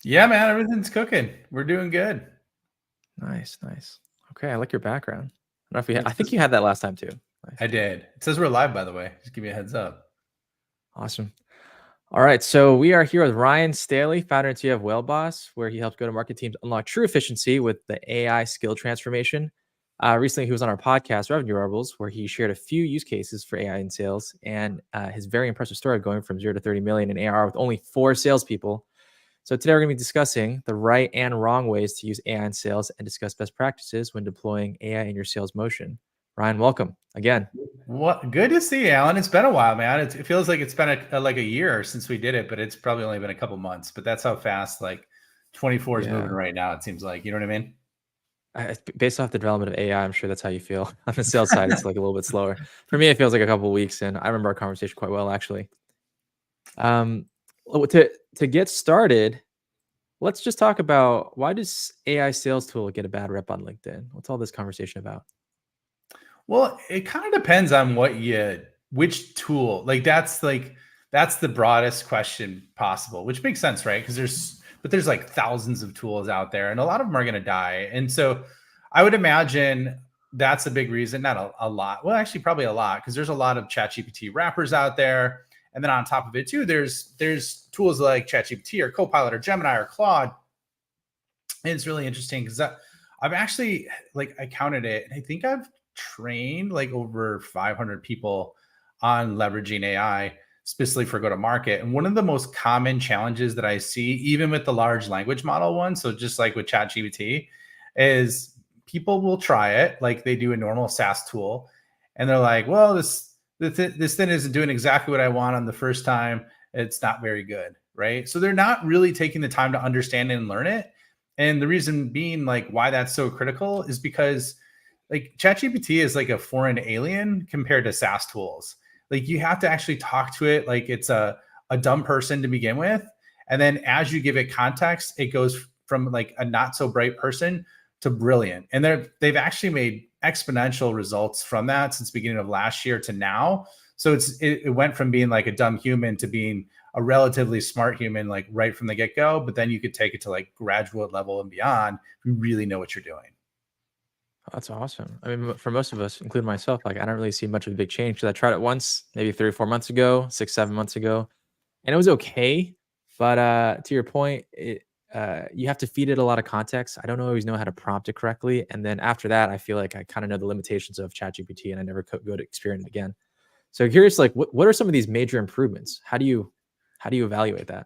Yeah, man, everything's cooking. We're doing good. Nice, nice. Okay, I like your background. I don't know if It I think says- you had that last time too. Nice, I did. It says we're live, by the way. Just give you a heads up. awesome. All right, so we are here with Ryan Staley, founder and CEO of Whale Boss, where he helps go-to-market teams unlock true efficiency with the AI skill transformation. Recently, he was on our podcast, Revenue Rebels, where he shared a few use cases for AI in sales and his very impressive story of going from 0 to 30 million in ARR with only 4 salespeople. So today we're going to be discussing the right and wrong ways to use AI in sales and discuss best practices when deploying AI in your sales motion. Ryan, welcome again. What good to see you, Alan. It's been a while, man. It feels like it's been like a year since we did it, but it's probably only been a couple months. But that's how fast like 24 is moving Yeah. right now. It seems like, you know what I mean? Based off the development of AI, I'm sure that's how you feel. On the sales side, it's like a little bit slower. For me, it feels like a couple of weeks, and I remember our conversation quite well, actually. Um, to get started, let's just talk about why does AI sales tool get a bad rep on LinkedIn? What's all this conversation about? Well, it kind of depends on which tool. That's the broadest question possible, which makes sense, right? Because there's like thousands of tools out there, and a lot of them are going to die. And so, I would imagine that's a big reason. Not a lot. Well, actually, probably a lot, because there's a lot of ChatGPT wrappers out there, and then on top of it too, there's tools like ChatGPT or Copilot or Gemini or Claude. And it's really interesting because I've actually I counted it, and I think I've trained like over 500 people on leveraging AI specifically for go to market. And one of the most common challenges that I see, even with the large language model one, so just like with ChatGPT, is people will try it like they do a normal SaaS tool, and they're like, "Well, this thing isn't doing exactly what I want on the first time. It's not very good." Right. So they're not really taking the time to understand and learn it. And the reason being, like, why that's so critical is because like ChatGPT is like a foreign alien compared to SaaS tools. Like you have to actually talk to it like it's a dumb person to begin with. And then as you give it context, it goes from like a not so bright person to brilliant. And they've actually made exponential results from that since the beginning of last year to now. So it went from being like a dumb human to being a relatively smart human, like right from the get-go, but then you could take it to like graduate level and beyond if you really know what you're doing. Oh, that's awesome. I mean, for most of us, including myself, like I don't really see much of a big change because I tried it once, maybe 3 or 4 months ago, 6, 7 months ago, and it was okay. But to your point, you have to feed it a lot of context. I don't always know how to prompt it correctly, and then after that, I feel like I kind of know the limitations of ChatGPT, and I never go to experiment it again. So curious, like what are some of these major improvements? How do you evaluate that?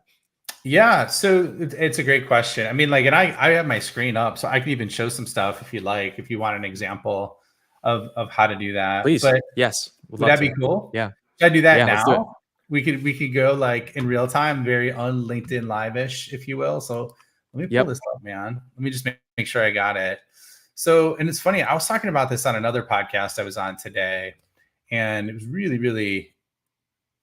Yeah, so it's a great question. I mean, like, and I have my screen up, so I can even show some stuff if you like, if you want an example of how to do that. Please, But yes, would would love that be to. cool? Yeah, Should I do that yeah, let's do it. now? We could go like in real time, very un LinkedIn live-ish, if you will. So let me pull Yep. this up, man. Let me just make sure I got it. So, and it's funny, I was talking about this on another podcast I was on today, and it was really, really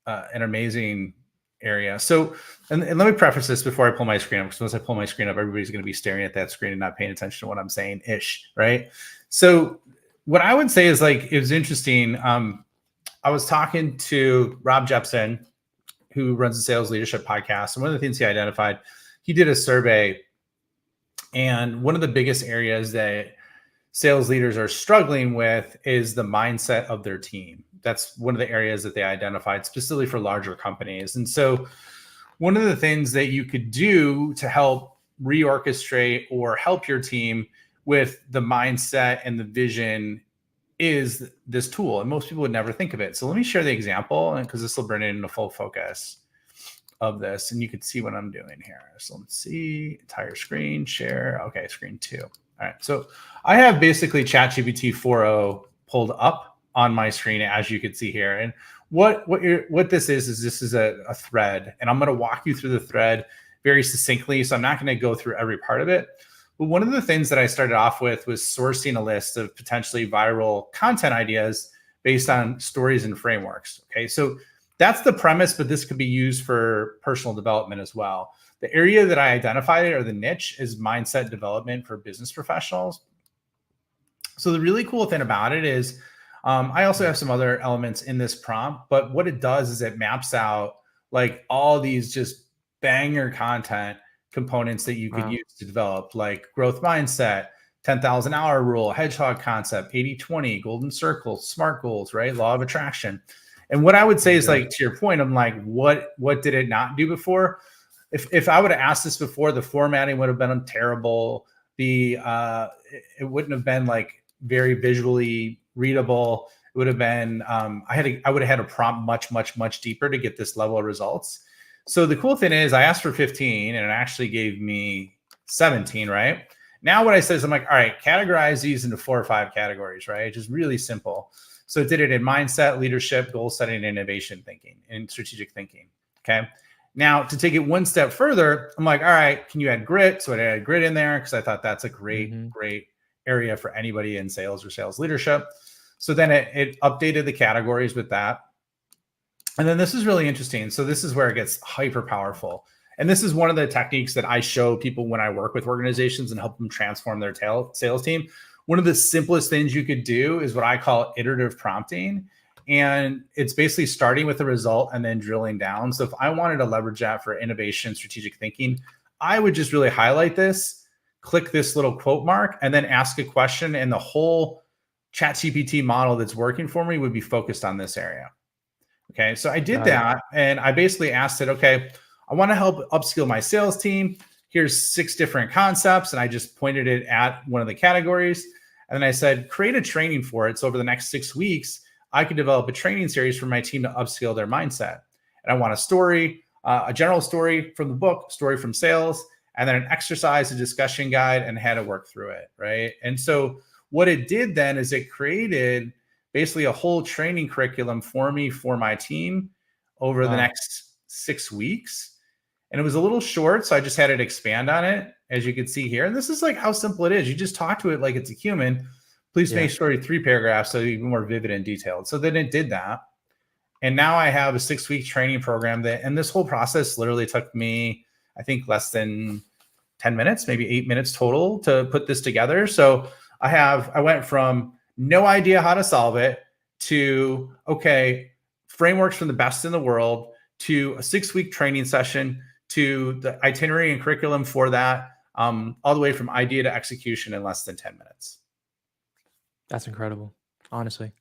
an amazing area. So, and let me preface this before I pull my screen up, because once I pull my screen up, everybody's going to be staring at that screen and not paying attention to what I'm saying ish, right? So, what I would say is like, it was interesting. I was talking to Rob Jepson, who runs the Sales Leadership Podcast. And one of the things he identified, he did a survey. And one of the biggest areas that sales leaders are struggling with is the mindset of their team. That's one of the areas that they identified specifically for larger companies. And so, one of the things that you could do to help reorchestrate or help your team with the mindset and the vision is this tool. And most people would never think of it. So, let me share the example, and because this will bring it into full focus of this, and you can see what I'm doing here. So let's see, entire screen, share. Okay, screen 2. All right, so I have basically ChatGPT 4.0 pulled up on my screen, as you can see here. And what this is this is a thread, and I'm going to walk you through the thread very succinctly. So I'm not going to go through every part of it. But one of the things that I started off with was sourcing a list of potentially viral content ideas based on stories and frameworks. Okay, so that's the premise, but this could be used for personal development as well. The area that I identified, or the niche, is mindset development for business professionals. So the really cool thing about it is I also have some other elements in this prompt, but what it does is it maps out like all these just banger content components that you could Wow. use to develop, like growth mindset, 10,000 hour rule, hedgehog concept, 80/20, golden circle, SMART goals, right? Law of attraction. And what I would say is, Yeah. like, to your point, I'm like, what did it not do before? If I would have asked this before, the formatting would have been terrible. It wouldn't have been like very visually readable. It would have been I would have had to prompt much deeper to get this level of results. So the cool thing is I asked for 15 and it actually gave me 17, right? Now what I said is I'm like, all right, categorize these into 4 or 5 categories, right? Just really simple. So it did it in mindset, leadership, goal setting, innovation thinking, and strategic thinking. Okay. Now, to take it one step further, I'm like, all right, can you add grit? So I added grit in there because I thought that's a great area for anybody in sales or sales leadership. So then it updated the categories with that. And then this is really interesting. So this is where it gets hyper powerful. And this is one of the techniques that I show people when I work with organizations and help them transform their sales team. One of the simplest things you could do is what I call iterative prompting. And it's basically starting with the result and then drilling down. So if I wanted to leverage that for innovation, strategic thinking, I would just really highlight this, click this little quote mark, and then ask a question. And the whole ChatGPT model that's working for me would be focused on this area. Okay. So I did that. And I basically asked it, okay, I want to help upskill my sales team. Here's 6 different concepts. And I just pointed it at one of the categories. And then I said, create a training for it. So over the next 6 weeks, I could develop a training series for my team to upskill their mindset. And I want a story, a general story from the book, story from sales, and then an exercise, a discussion guide, and how to work through it. Right. And so what it did then is it created basically a whole training curriculum for me, for my team over the next 6 weeks. And it was a little short, so I just had it expand on it, as you can see here. And this is like how simple it is. You just talk to it like it's a human. Please make sure 3 paragraphs so you're more vivid and detailed. So then it did that. And now I have a 6-week training program and this whole process literally took me, I think, less than 10 minutes, maybe 8 minutes total to put this together. So I went from no idea how to solve it to, okay, frameworks from the best in the world, to a 6-week training session, to the itinerary and curriculum for that, all the way from idea to execution in less than 10 minutes. That's incredible, honestly.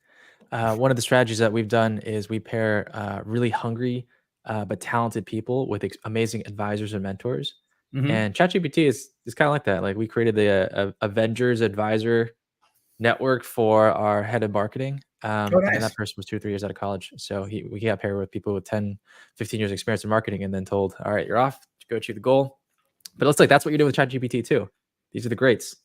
One of the strategies that we've done is we pair really hungry but talented people with amazing advisors and mentors. And ChatGPT is kind of like that. Like, we created the Avengers Advisor Network for our head of marketing. Oh, And nice. that person was 2 or 3 years out of college. So we got paired with people with 10, 15 years experience in marketing, and then told, all right, you're off, go achieve the goal. But it looks like that's what you're doing with ChatGPT too. These are the greats.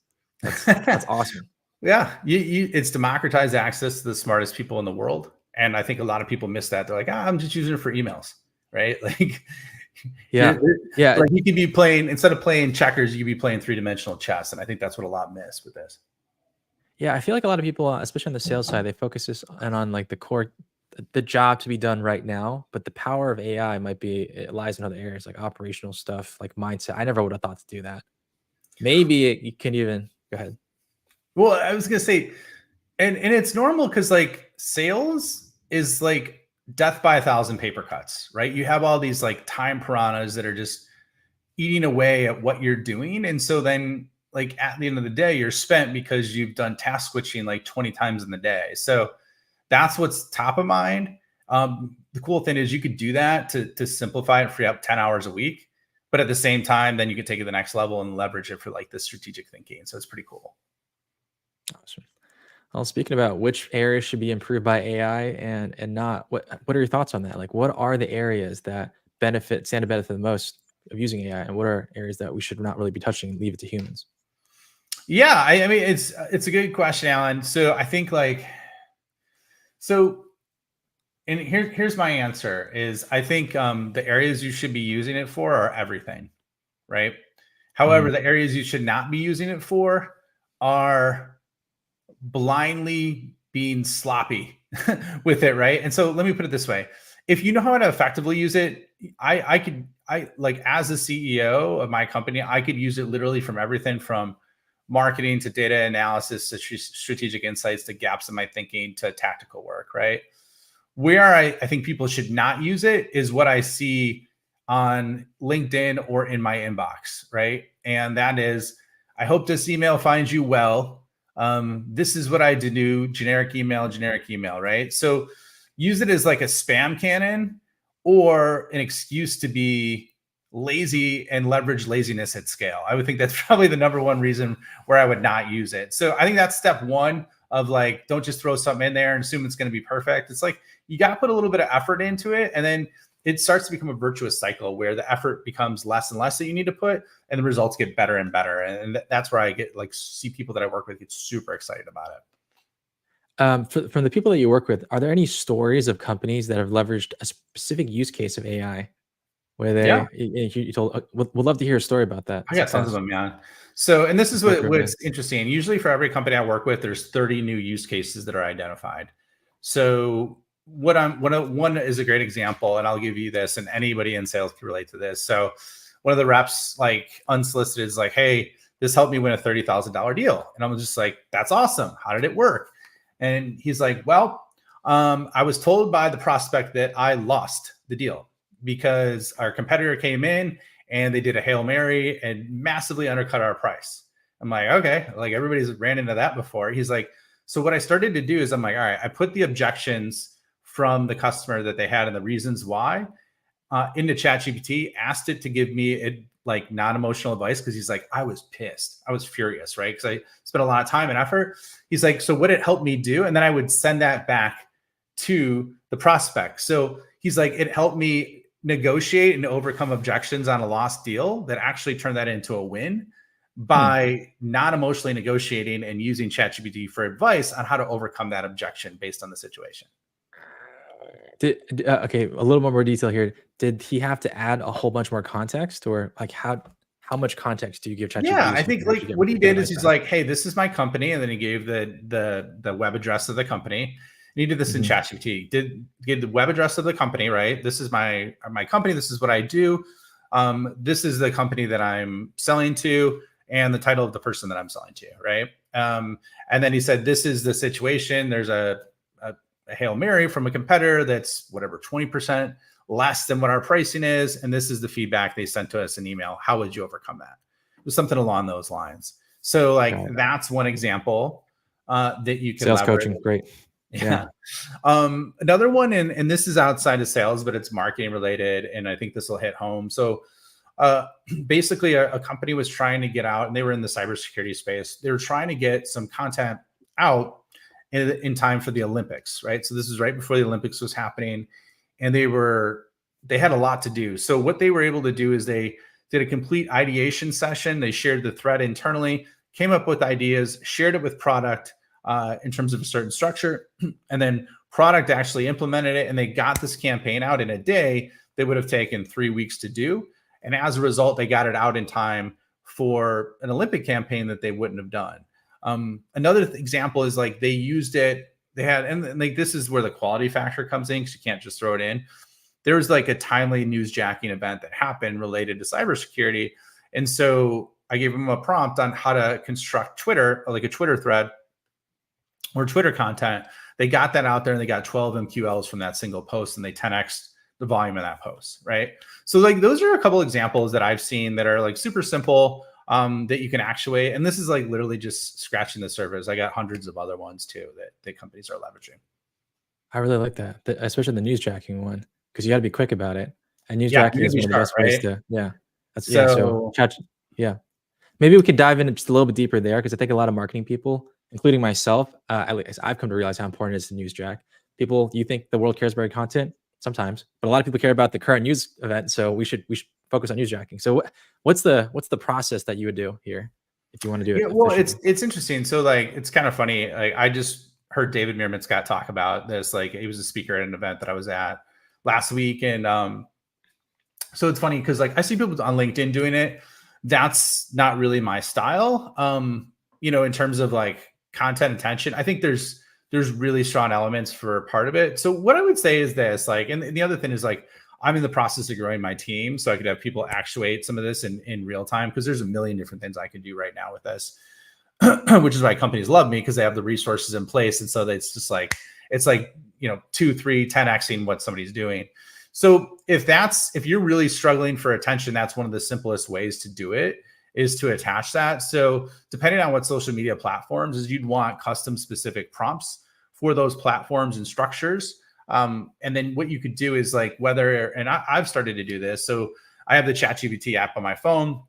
That's awesome. Yeah, it's democratized access to the smartest people in the world. And I think a lot of people miss that. They're like, I'm just using it for emails, right? Like, Yeah. like you could be playing, instead of playing checkers, you could be playing 3-dimensional chess. And I think that's what a lot miss with this. Yeah, I feel like a lot of people, especially on the sales side, they focus this on like the job to be done right now. But the power of AI it lies in other areas, like operational stuff, like mindset. I never would have thought to do that. Maybe you can even go ahead. Well, I was gonna say, and it's normal because like sales is like death by 1,000 paper cuts, right? You have all these like time piranhas that are just eating away at what you're doing. And so then, like, at the end of the day, you're spent because you've done task switching like 20 times in the day. So that's what's top of mind. The cool thing is you could do that to simplify and free up 10 hours a week. But at the same time, then you could take it to the next level and leverage it for like the strategic thinking. So it's pretty cool. Awesome. Well, speaking about which areas should be improved by AI and not, what are your thoughts on that? Like, what are the areas that stand to benefit the most of using AI, and what are areas that we should not really be touching and leave it to humans? Yeah, I mean, it's a good question, Alan. So I think and here's my answer is I think the areas you should be using it for are everything, right? However, the areas you should not be using it for are blindly being sloppy with it, right? And so let me put it this way. If you know how to effectively use it, I like, as a CEO of my company, I could use it literally from everything from marketing to data analysis to strategic insights to gaps in my thinking to tactical work, right? Where I think people should not use it is what I see on LinkedIn or in my inbox, right? And that is, I hope this email finds you well. This is what I do, generic email, right? So use it as like a spam cannon or an excuse to be lazy and leverage laziness at scale. I would think that's probably the number one reason where I would not use it. So I think that's step one of like, don't just throw something in there and assume it's going to be perfect. It's like, you got to put a little bit of effort into it. And then it starts to become a virtuous cycle where the effort becomes less and less that you need to put, and the results get better and better. And that's where I get like, see people that I work with get super excited about it. From the people that you work with, are there any stories of companies that have leveraged a specific use case of AI where you told, would love to hear a story about that? I got tons of them, man. So, and this is what's interesting. Usually for every company I work with, there's 30 new use cases that are identified. So one is a great example, and I'll give you this, and anybody in sales can relate to this. So one of the reps, like unsolicited, is like, hey, this helped me win a $30,000 deal. And I'm just like, that's awesome. How did it work? And he's like, well, I was told by the prospect that I lost the deal because our competitor came in and they did a Hail Mary and massively undercut our price. I'm like, okay, like everybody's ran into that before. He's like, so what I started to do is I'm like, all right, I put the objections from the customer that they had and the reasons why into ChatGPT, asked it to give me like non-emotional advice, because he's like, I was pissed. I was furious, right? Because I spent a lot of time and effort. He's like, so what it helped me do? And then I would send that back to the prospect. So he's like, it helped me negotiate and overcome objections on a lost deal that actually turned that into a win by not emotionally negotiating and using ChatGPT for advice on how to overcome that objection based on the situation. Okay, a little more detail here. Did he have to add a whole bunch more context, or like how much context do you give ChatGPT? Yeah, I think like what he did is he's like, hey, this is my company, and then he gave the web address of the company. And he did this in ChatGPT. Give the web address of the company, right? This is my company. This is what I do. This is the company that I'm selling to, and the title of the person that I'm selling to, right? And then he said, this is the situation. There's a Hail Mary from a competitor that's whatever 20% less than what our pricing is, and this is the feedback they sent to us in email. How would you overcome that? It was something along those lines. So like that's one example that you can sales leverage. Coaching, great. Yeah. Another one, and this is outside of sales, but it's marketing related, and I think this will hit home. So basically a company was trying to get out, and they were in the cybersecurity space. They were trying to get some content out in time for the Olympics, right? So this is right before the Olympics was happening, and they had a lot to do. So what they were able to do is they did a complete ideation session. They shared the thread internally, came up with ideas, shared it with product in terms of a certain structure, and then product actually implemented it, and they got this campaign out in a day. They would have taken 3 weeks to do. And as a result, they got it out in time for an Olympic campaign that they wouldn't have done. Another example is like they used it. They had, and like this is where the quality factor comes in, because you can't just throw it in. There was like a timely newsjacking event that happened related to cybersecurity, and so I gave them a prompt on how to construct Twitter, or like a Twitter thread or Twitter content. They got that out there, and they got 12 MQLs from that single post, and they 10x the volume of that post, right? So like those are a couple examples that I've seen that are like super simple. That you can actuate. And this is like literally just scratching the surface. I got hundreds of other ones too that companies are leveraging. I really like that, especially the newsjacking one, because you got to be quick about it. And newsjacking is one of the best ways to, maybe we could dive in just a little bit deeper there, because I think a lot of marketing people, including myself, at least I've come to realize how important it is to newsjack. People, you think the world cares about content sometimes, but a lot of people care about the current news event. So we should focus on newsjacking. So what's the process that you would do here if you want to do it? Yeah, well, it's interesting. So like, it's kind of funny. Like I just heard David Meerman-Scott talk about this. Like he was a speaker at an event that I was at last week. And so it's funny because like I see people on LinkedIn doing it. That's not really my style. In terms of like content attention, I think there's really strong elements for part of it. So what I would say is this, like, and the other thing is like, I'm in the process of growing my team, so I could have people actuate some of this in real time, because there's a million different things I can do right now with this, which is why companies love me, because they have the resources in place. And so it's just like, it's like, 2, 3, 10xing what somebody's doing. So if you're really struggling for attention, that's one of the simplest ways to do it, is to attach that. So depending on what social media platforms is, you'd want custom specific prompts for those platforms and structures. And then what you could do is like I've started to do this. So I have the ChatGPT app on my phone.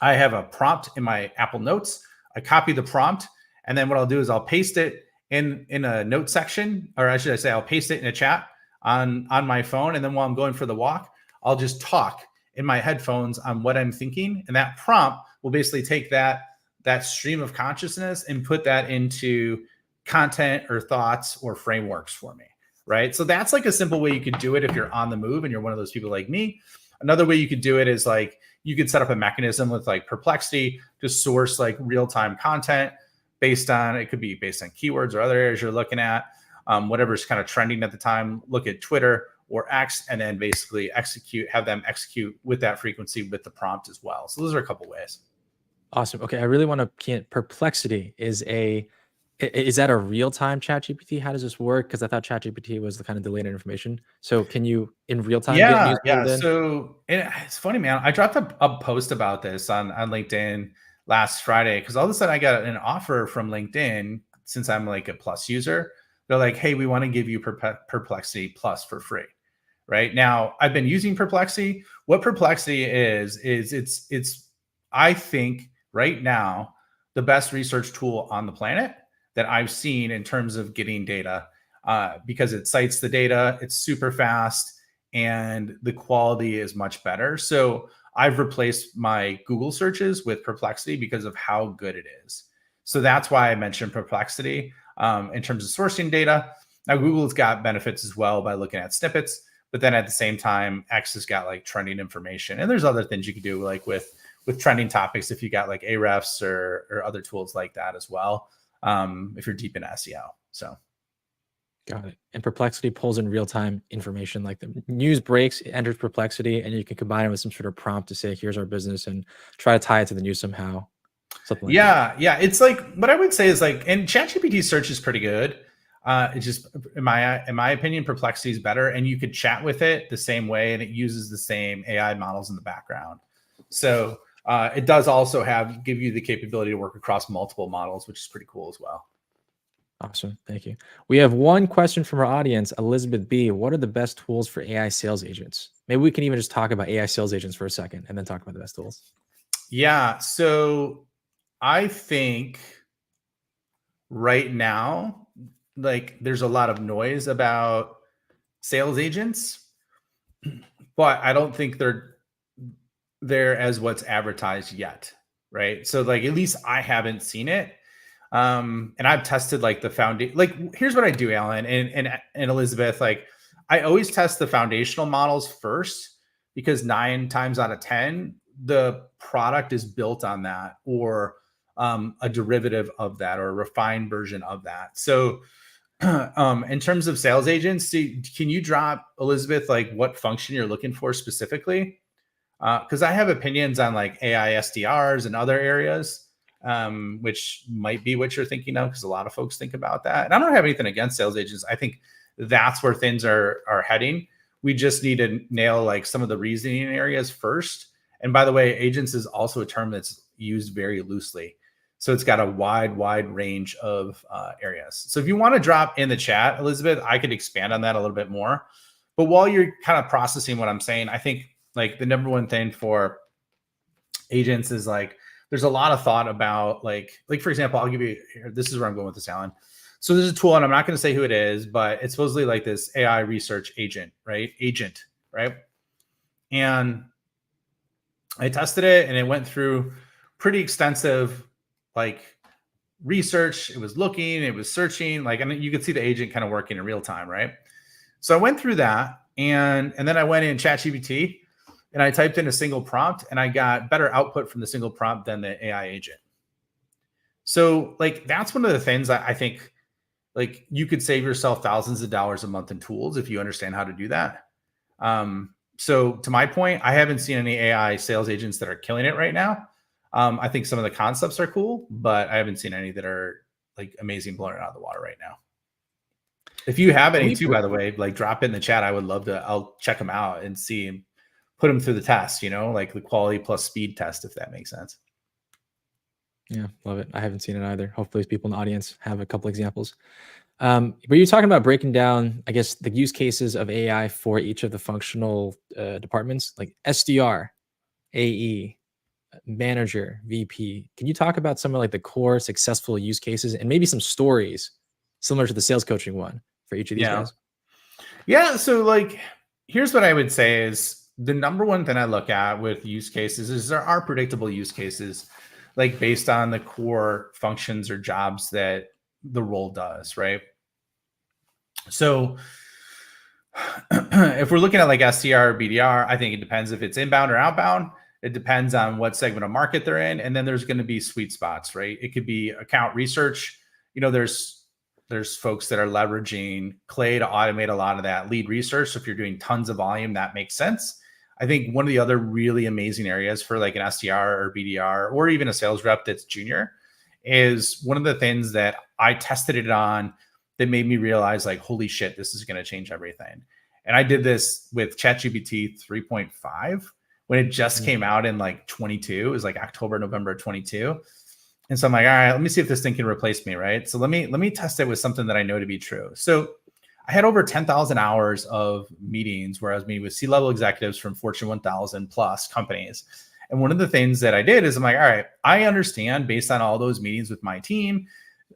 I have a prompt in my Apple Notes. I copy the prompt, and then what I'll do is I'll paste it in a note section, or should I say, I'll paste it in a chat on my phone. And then while I'm going for the walk, I'll just talk in my headphones on what I'm thinking, and that prompt will basically take that stream of consciousness and put that into content or thoughts or frameworks for me, right? So that's like a simple way you could do it if you're on the move and you're one of those people like me. Another way you could do it is like you could set up a mechanism with like Perplexity to source like real-time content it could be based on keywords or other areas you're looking at, whatever's kind of trending at the time. Look at Twitter or X, and then basically have them execute with that frequency with the prompt as well. So those are a couple ways. Awesome. Okay, I really want to. Perplexity is that a real-time ChatGPT? How does this work? Because I thought ChatGPT was the kind of delayed information. So can you in real time get news Yeah. pulled in? So it's funny, man. I dropped a post about this on LinkedIn last Friday because all of a sudden I got an offer from LinkedIn, since I'm like a Plus user. They're like, hey, we want to give you Perplexity Plus for free. Right now, I've been using Perplexity. What Perplexity is it's I think right now the best research tool on the planet that I've seen in terms of getting data, because it cites the data, it's super fast, and the quality is much better. So I've replaced my Google searches with Perplexity because of how good it is. So that's why I mentioned Perplexity in terms of sourcing data. Now, Google's got benefits as well by looking at snippets, but then at the same time, X has got like trending information. And there's other things you could do, like with trending topics, if you got like Ahrefs or other tools like that as well, if you're deep in SEO. So. Got it. And Perplexity pulls in real-time information, like the news breaks, it enters Perplexity, and you can combine it with some sort of prompt to say, here's our business, and try to tie it to the news somehow. Something like that. Yeah. It's like, what I would say is like, and ChatGPT search is pretty good. It's just, in my opinion, Perplexity is better, and you could chat with it the same way, and it uses the same AI models in the background. So it does also give you the capability to work across multiple models, which is pretty cool as well. Awesome. Thank you. We have one question from our audience, Elizabeth B. What are the best tools for AI sales agents? Maybe we can even just talk about AI sales agents for a second and then talk about the best tools. Yeah. So I think right now, like, there's a lot of noise about sales agents, but I don't think they're there as what's advertised yet. Right. So like, at least I haven't seen it. And I've tested like the foundation. Like, here's what I do, Alan and Elizabeth. Like, I always test the foundational models first, because 9 times out of 10, the product is built on that, or a derivative of that, or a refined version of that. So, in terms of sales agents, can you drop, Elizabeth, like what function you're looking for specifically? Because I have opinions on like AI SDRs and other areas, which might be what you're thinking of, because a lot of folks think about that. And I don't have anything against sales agents. I think that's where things are heading. We just need to nail like some of the reasoning areas first. And by the way, agents is also a term that's used very loosely. So it's got a wide range of areas. So if you want to drop in the chat, Elizabeth, I could expand on that a little bit more. But while you're kind of processing what I'm saying, I think like the number one thing for agents is like, there's a lot of thought about like for example, I'll give you, this is where I'm going with this, Alan. So there's a tool, and I'm not going to say who it is, but it's supposedly like this AI research agent, right? And I tested it, and it went through pretty extensive like research. It was looking, it was searching, like, and you could see the agent kind of working in real time, right? So I went through that, and then I went in ChatGPT, and I typed in a single prompt, and I got better output from the single prompt than the AI agent. So like, that's one of the things that I think like you could save yourself thousands of dollars a month in tools if you understand how to do that. So to my point, I haven't seen any AI sales agents that are killing it right now. I think some of the concepts are cool, but I haven't seen any that are like amazing, blowing it out of the water right now. If you have Can any we too, by the way, like drop it in the chat. I would love to. I'll check them out and see, put them through the test. Like the quality plus speed test, if that makes sense. Yeah, love it. I haven't seen it either. Hopefully, people in the audience have a couple examples. Were you talking about breaking down, I guess, the use cases of AI for each of the functional departments, like SDR, AE, manager, VP? Can you talk about some of like the core successful use cases and maybe some stories similar to the sales coaching one for each of these Yeah. guys? Yeah. So like, here's what I would say is the number one thing I look at with use cases is there are predictable use cases, like based on the core functions or jobs that the role does, right? So if we're looking at like SDR or BDR, I think it depends if it's inbound or outbound. It depends on what segment of market they're in, and then there's going to be sweet spots, right? It could be account research. There's folks that are leveraging Clay to automate a lot of that lead research. So if you're doing tons of volume, that makes sense. I think one of the other really amazing areas for like an SDR or BDR or even a sales rep that's junior is one of the things that I tested it on that made me realize like, holy shit, this is going to change everything. And I did this with ChatGPT 3.5 when it just came out in like 22. It was like October, November 22. And so I'm like, all right, let me see if this thing can replace me, right? So let me test it with something that I know to be true. So I had over 10,000 hours of meetings where I was meeting with C-level executives from Fortune 1000 plus companies. And one of the things that I did is I'm like, all right, I understand based on all those meetings with my team,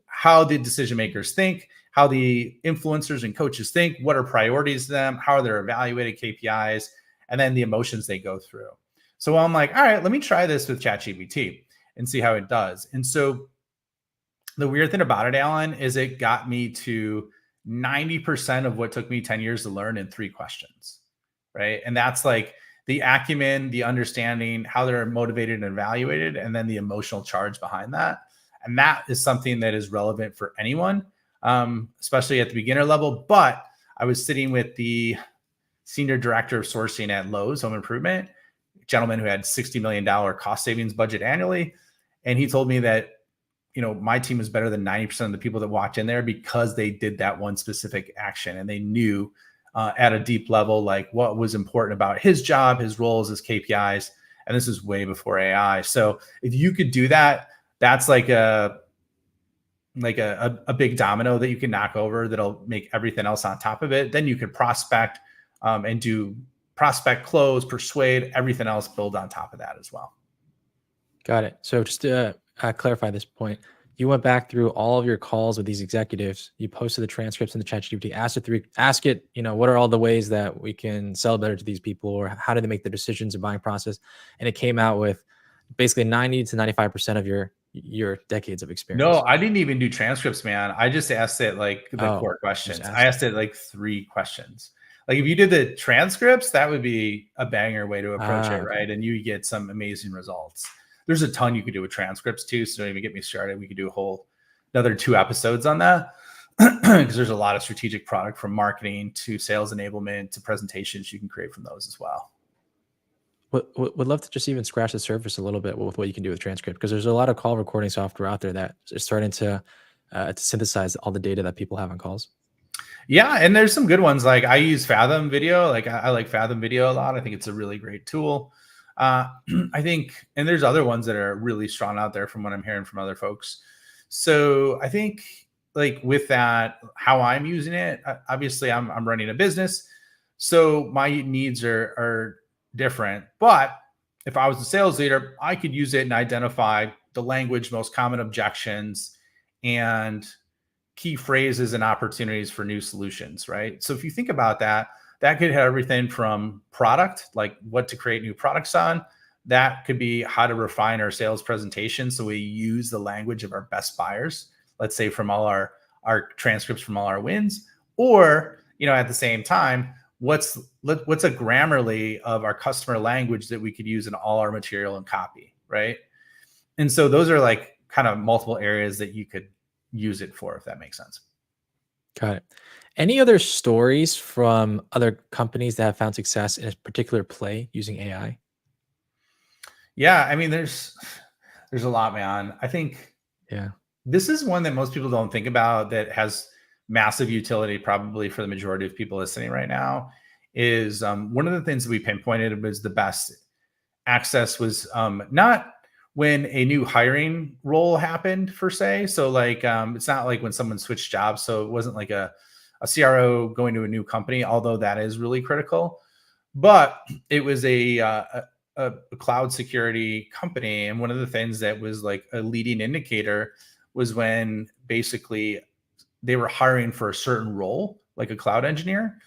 how the decision makers think, how the influencers and coaches think, what are priorities to them, how are they evaluated KPIs, and then the emotions they go through. So I'm like, all right, let me try this with ChatGPT and see how it does. And so the weird thing about it, Alan, is it got me to 90% of what took me 10 years to learn in 3 questions, right? And that's like the acumen, the understanding, how they're motivated and evaluated, and then the emotional charge behind that. And that is something that is relevant for anyone, especially at the beginner level. But I was sitting with the senior director of sourcing at Lowe's Home Improvement, a gentleman who had $60 million cost savings budget annually. And he told me that my team is better than 90% of the people that walked in there because they did that one specific action and they knew at a deep level, like what was important about his job, his roles, his KPIs. And this is way before AI. So if you could do that, that's like a big domino that you can knock over that'll make everything else on top of it. Then you can prospect and do prospect, close, persuade, everything else build on top of that as well. Got it. So just to clarify this point, you went back through all of your calls with these executives. You posted the transcripts in the ChatGPT. Ask it, what are all the ways that we can sell better to these people, or how do they make the decisions and buying process? And it came out with basically 90 to 95% of your decades of experience. No, I didn't even do transcripts, man. I just asked it like the core questions. I asked it like 3 questions. Like if you did the transcripts, that would be a banger way to approach it, right? And you get some amazing results. There's a ton you could do with transcripts too. So don't even get me started. We could do another 2 episodes on that because there's a lot of strategic product from marketing to sales enablement to presentations you can create from those as well. Would love to just even scratch the surface a little bit with what you can do with transcript, because there's a lot of call recording software out there that is starting to synthesize all the data that people have on calls. Yeah, and there's some good ones. Like I use Fathom Video. Like I like Fathom Video a lot. I think it's a really great tool. I think, and there's other ones that are really strong out there from what I'm hearing from other folks. So I think like with that, how I'm using it, obviously I'm running a business, so my needs are different. But if I was a sales leader, I could use it and identify the language, most common objections, and key phrases and opportunities for new solutions, right? So if you think about that, that could have everything from product, like what to create new products on. That could be how to refine our sales presentation so we use the language of our best buyers, let's say from all our transcripts from all our wins. Or, at the same time, what's a Grammarly of our customer language that we could use in all our material and copy, right? And so those are like kind of multiple areas that you could use it for, if that makes sense. Got it. Any other stories from other companies that have found success in a particular play using AI? Yeah, I mean, there's a lot, man. I think Yeah. this is one that most people don't think about that has massive utility probably for the majority of people listening right now is one of the things that we pinpointed was the best access was not when a new hiring role happened per se. So like it's not like when someone switched jobs. So it wasn't like a CRO going to a new company, although that is really critical. But it was a cloud security company. And one of the things that was like a leading indicator was when basically they were hiring for a certain role, like a cloud engineer.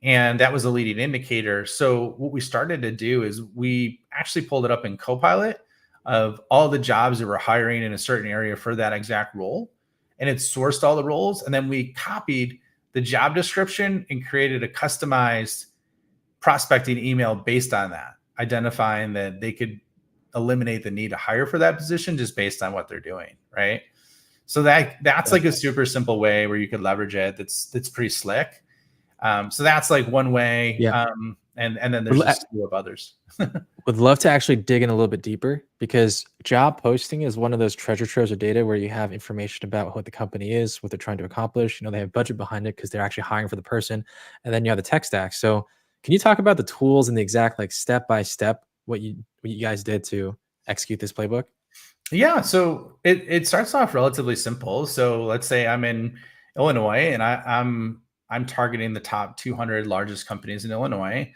And that was a leading indicator. So what we started to do is we actually pulled it up in Copilot of all the jobs that were hiring in a certain area for that exact role. And it sourced all the roles. And then we copied the job description and created a customized prospecting email based on that, identifying that they could eliminate the need to hire for that position just based on what they're doing, right? So that's like a super simple way where you could leverage it. That's pretty slick. So that's like one way. Yeah. And then there's a slew of others. Would love to actually dig in a little bit deeper, because job posting is one of those treasure troves of data where you have information about what the company is, what they're trying to accomplish. They have budget behind it because they're actually hiring for the person. And then you have the tech stack. So can you talk about the tools and the exact like step by step what you guys did to execute this playbook? Yeah, so it starts off relatively simple. So let's say I'm in Illinois and I'm targeting the top 200 largest companies in Illinois.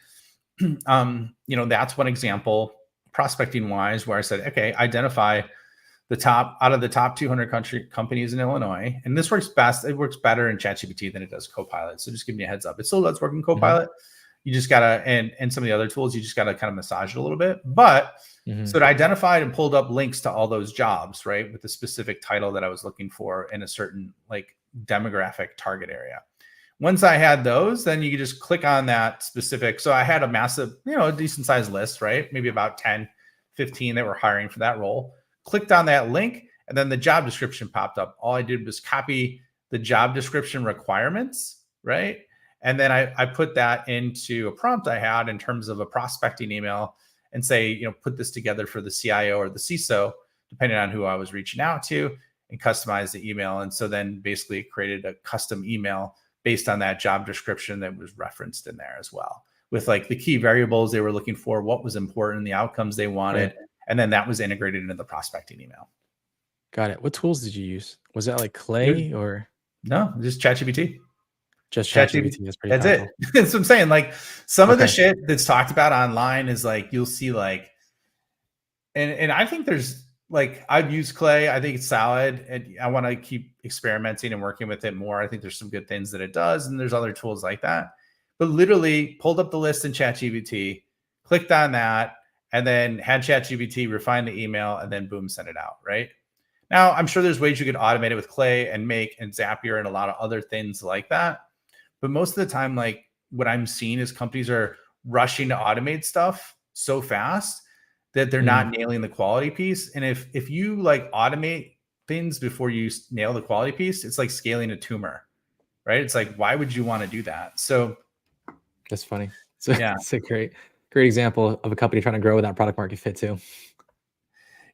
That's one example prospecting wise where I said, okay, identify the top out of the top 200 companies in Illinois. And this works best. It works better in ChatGPT than it does Copilot. So just give me a heads up. It still does work in Copilot. You just gotta, and some of the other tools, you just gotta kind of massage it a little bit. But so it identified and pulled up links to all those jobs, right? With the specific title that I was looking for in a certain like demographic target area. Once I had those, then you could just click on that specific. So I had a massive, a decent sized list, right? Maybe about 10, 15 that were hiring for that role. Clicked on that link and then the job description popped up. All I did was copy the job description requirements, right? And then I put that into a prompt I had in terms of a prospecting email and say, put this together for the CIO or the CISO, depending on who I was reaching out to, and customize the email. And so then basically created a custom email based on that job description that was referenced in there as well, with like the key variables they were looking for, what was important, the outcomes they wanted. Right. And then that was integrated into the prospecting email. Got it. What tools did you use? Was that like Clay or? No, just ChatGPT. Just ChatGPT. That's pretty powerful. It. That's what I'm saying. Like some of the shit that's talked about online is like, you'll see like, and I think there's like, I've used Clay. I think it's solid and I want to keep experimenting and working with it more. I think there's some good things that it does. And there's other tools like that, but literally pulled up the list in ChatGPT, clicked on that, and then had ChatGPT refine the email and then boom, send it out. Right now, I'm sure there's ways you could automate it with Clay and Make and Zapier and a lot of other things like that. But most of the time, like what I'm seeing is companies are rushing to automate stuff so fast that they're not nailing the quality piece. And if you like automate things before you nail the quality piece, it's like scaling a tumor, right? It's like, why would you want to do that? So that's funny. So yeah, it's a great example of a company trying to grow without product market fit too.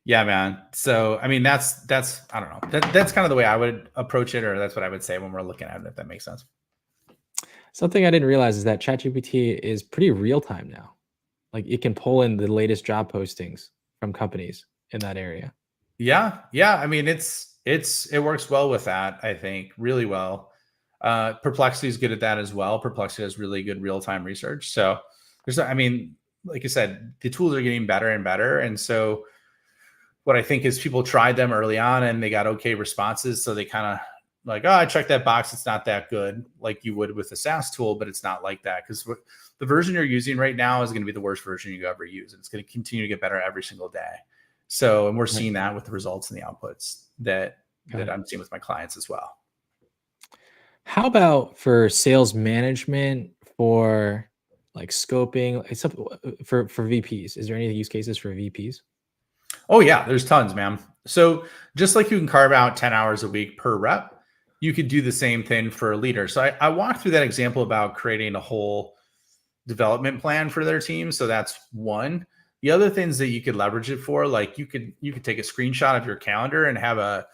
Yeah, man. So, I mean, that's, I don't know, that's kind of the way I would approach it, or that's what I would say when we're looking at it, if that makes sense. Something I didn't realize is that ChatGPT is pretty real time now. Like it can pull in the latest job postings from companies in that area. Yeah. I mean, it works well with that. I think really well. Perplexity is good at that as well. Perplexity has really good real-time research. So I mean, like I said, the tools are getting better and better. And so what I think is people tried them early on and they got okay responses. So they kind of like, oh, I checked that box. It's not that good like you would with a SaaS tool, but it's not like that because the version you're using right now is going to be the worst version you ever use. And it's going to continue to get better every single day. So, and we're seeing that with the results and the outputs that I'm seeing with my clients as well. How about for sales management, for like scoping, except for VPs? Is there any use cases for VPs? Oh yeah, there's tons, man. So just like you can carve out 10 hours a week per rep, you could do the same thing for a leader. So I walked through that example about creating a whole development plan for their team. So that's one. The other things that you could leverage it for, like you could take a screenshot of your calendar and have a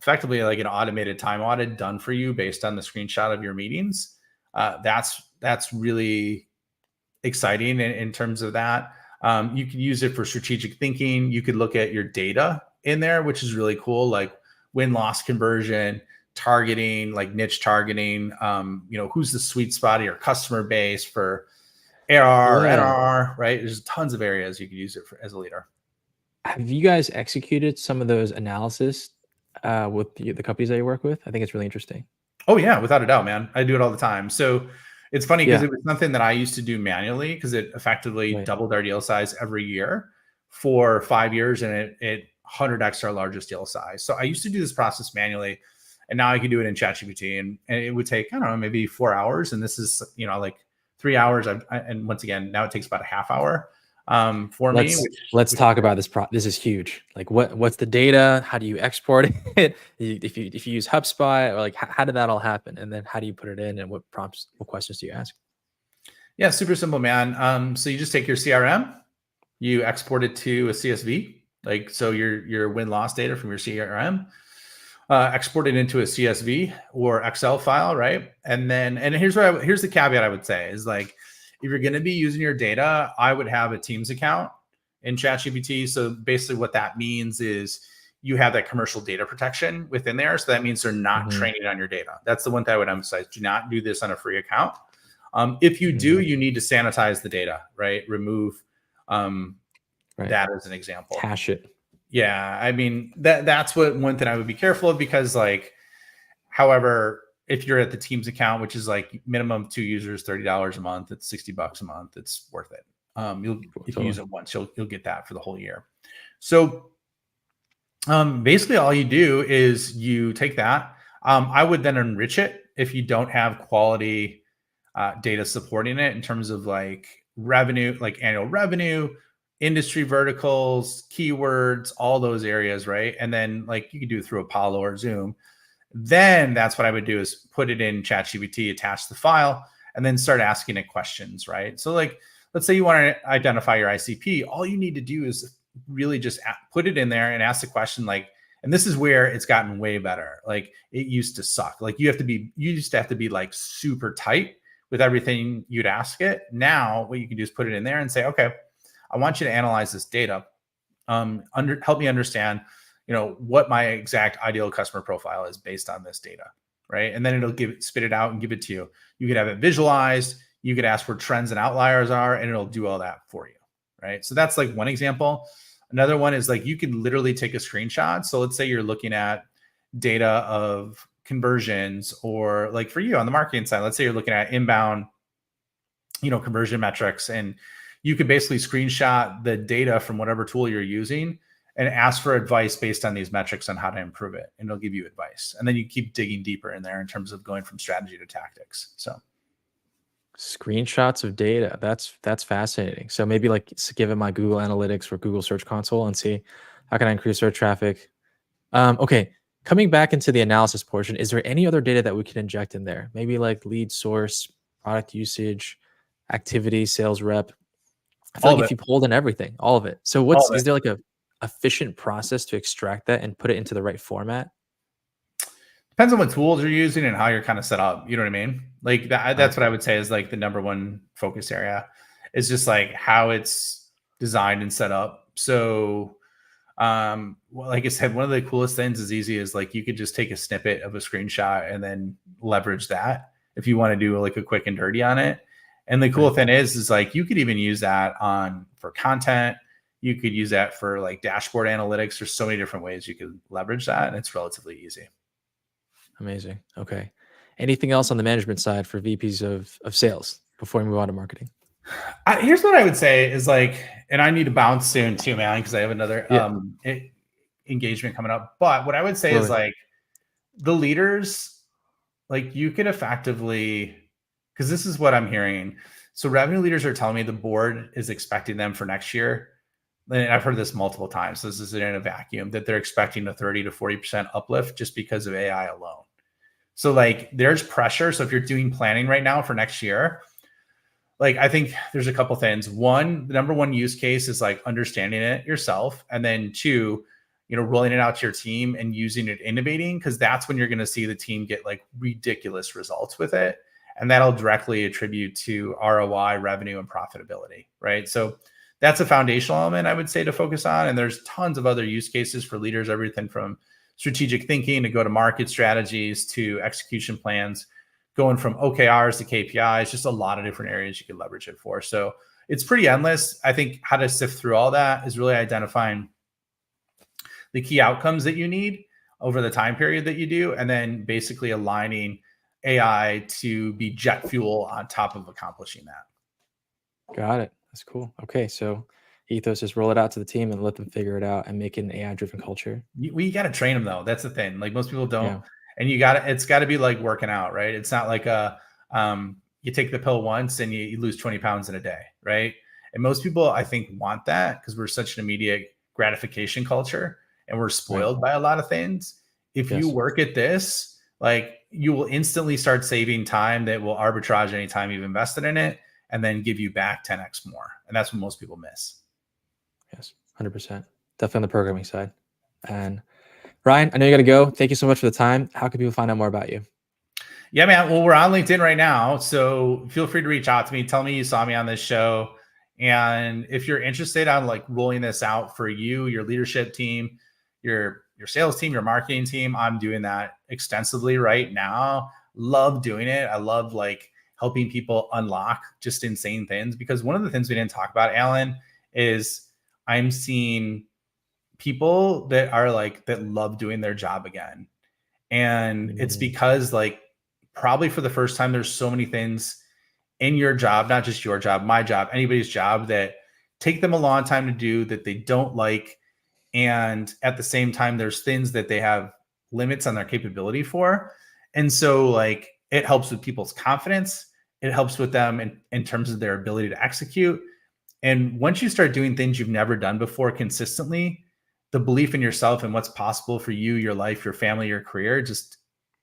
effectively like an automated time audit done for you based on the screenshot of your meetings. That's really exciting in terms of that. You can use it for strategic thinking. You could look at your data in there, which is really cool, like win-loss conversion, targeting, like niche targeting. Who's the sweet spot of your customer base for ARR or Yeah. NRR, right? There's tons of areas you could use it for as a leader. Have you guys executed some of those analysis with the companies that you work with? I think it's really interesting. Oh yeah, without a doubt, man. I do it all the time. So it's funny because Yeah. it was something that I used to do manually because it effectively Right. doubled our deal size every year for 5 years, and it 100x our largest deal size. So I used to do this process manually, and now I can do it in ChatGPT, and it would take, I don't know, maybe 4 hours, and this is like 3 hours. And once again, now it takes about a half hour for me. Let's talk about this. This is huge. Like, what's the data? How do you export it? If you use HubSpot, or like, how did that all happen? And then how do you put it in? And what questions do you ask? Yeah, super simple, man. So you just take your CRM, you export it to a CSV, like so your win-loss data from your CRM, export it into a CSV or Excel file, right? And here's the caveat I would say is like, if you're going to be using your data, I would have a Teams account in ChatGPT. So basically, what that means is you have that commercial data protection within there. So that means they're not training on your data. That's the one thing I would emphasize. Do not do this on a free account. If you do, you need to sanitize the data, right? Remove that as an example. Cache it. Yeah, I mean that's one thing I would be careful of, because like, however, if you're at the Teams account, which is like minimum 2 users, $30 a month, it's $60 a month. It's worth it. If you use it once, you'll get that for the whole year. So basically, all you do is you take that. I would then enrich it if you don't have quality data supporting it in terms of like revenue, like annual revenue, industry verticals, keywords, all those areas, right? And then like you could do it through Apollo or Zoom. Then that's what I would do is put it in ChatGPT, attach the file, and then start asking it questions, right? So like, let's say you want to identify your ICP. All you need to do is really just put it in there and ask the question like, and this is where it's gotten way better. Like it used to suck. Like you used to have to be like super tight with everything you'd ask it. Now what you can do is put it in there and say, okay, I want you to analyze this data. Help me understand, what my exact ideal customer profile is based on this data, right? And then it'll spit it out and give it to you. You could have it visualized. You could ask where trends and outliers are, and it'll do all that for you, right? So that's like one example. Another one is like you can literally take a screenshot. So let's say you're looking at data of conversions, or like for you on the marketing side, let's say you're looking at inbound, conversion metrics, and you could basically screenshot the data from whatever tool you're using and ask for advice based on these metrics on how to improve it. And it'll give you advice. And then you keep digging deeper in there in terms of going from strategy to tactics. So screenshots of data. That's fascinating. So maybe like give it my Google Analytics or Google Search Console and see how can I increase search traffic. Okay. Coming back into the analysis portion, is there any other data that we can inject in there? Maybe like lead source, product usage, activity, sales rep. I feel like if you pulled in everything, all of it. So is there like a efficient process to extract that and put it into the right format? Depends on what tools you're using and how you're kind of set up. You know what I mean? Like that's what I would say is like the number one focus area is just like how it's designed and set up. So, well, like I said, one of the coolest things is easy is like you could just take a snippet of a screenshot and then leverage that if you want to do like a quick and dirty on it. And the cool thing is like you could even use that for content. You could use that for like dashboard analytics. There's so many different ways you could leverage that, and it's relatively easy. Amazing. Okay. Anything else on the management side for VPs of sales before we move on to marketing? Here's what I would say is like, and I need to bounce soon too, man, because I have another engagement coming up. But what I would say is like the leaders, like you could effectively, because this is what I'm hearing. So revenue leaders are telling me the board is expecting them for next year. And I've heard this multiple times. So this isn't in a vacuum, that they're expecting a 30 to 40% uplift just because of AI alone. So like there's pressure. So if you're doing planning right now for next year, like I think there's a couple things. One, the number one use case is like understanding it yourself. And then two, rolling it out to your team and using it, innovating, because that's when you're going to see the team get like ridiculous results with it. And that'll directly attribute to ROI, revenue, and profitability, right? So that's a foundational element I would say to focus on. And there's tons of other use cases for leaders, everything from strategic thinking to go-to-market strategies to execution plans, going from OKRs to KPIs, just a lot of different areas you could leverage it for. So it's pretty endless. I think how to sift through all that is really identifying the key outcomes that you need over the time period that you do, and then basically aligning AI to be jet fuel on top of accomplishing that. Got it. That's cool. Okay, so ethos is roll it out to the team and let them figure it out and make it an AI-driven culture. We got to train them though. That's the thing. Like most people don't, Yeah. and it's got to be like working out, right? It's not like you take the pill once and you lose 20 pounds in a day, right? And most people, I think, want that because we're such an immediate gratification culture and we're spoiled by a lot of things. If you work at this, like you will instantly start saving time that will arbitrage any time you've invested in it and then give you back 10x more. And that's what most people miss. Yes, 100%. Definitely on the programming side. And Ryan, I know you got to go. Thank you so much for the time. How can people find out more about you? Yeah, man. Well, we're on LinkedIn right now, so feel free to reach out to me. Tell me you saw me on this show. And if you're interested on like rolling this out for you, your leadership team, your sales team, your marketing team, I'm doing that extensively right now. Love doing it. I love like helping people unlock just insane things, because one of the things we didn't talk about, Alan, is I'm seeing people that are like, that love doing their job again. And it's because like probably for the first time, there's so many things in your job, not just your job, my job, anybody's job, that take them a long time to do, that they don't like. And at the same time, there's things that they have limits on their capability for. And so like it helps with people's confidence. It helps with them in terms of their ability to execute. And once you start doing things you've never done before consistently, the belief in yourself and what's possible for you, your life, your family, your career, just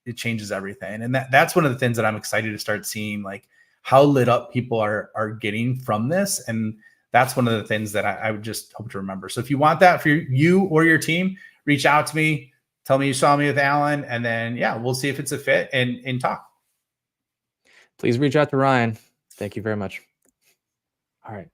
it changes everything. And that's one of the things that I'm excited to start seeing, like how lit up people are getting from this. And that's one of the things that I would just hope to remember. So if you want that for you or your team, reach out to me, tell me you saw me with Alan, and then yeah, we'll see if it's a fit and talk. Please reach out to Ryan. Thank you very much. All right.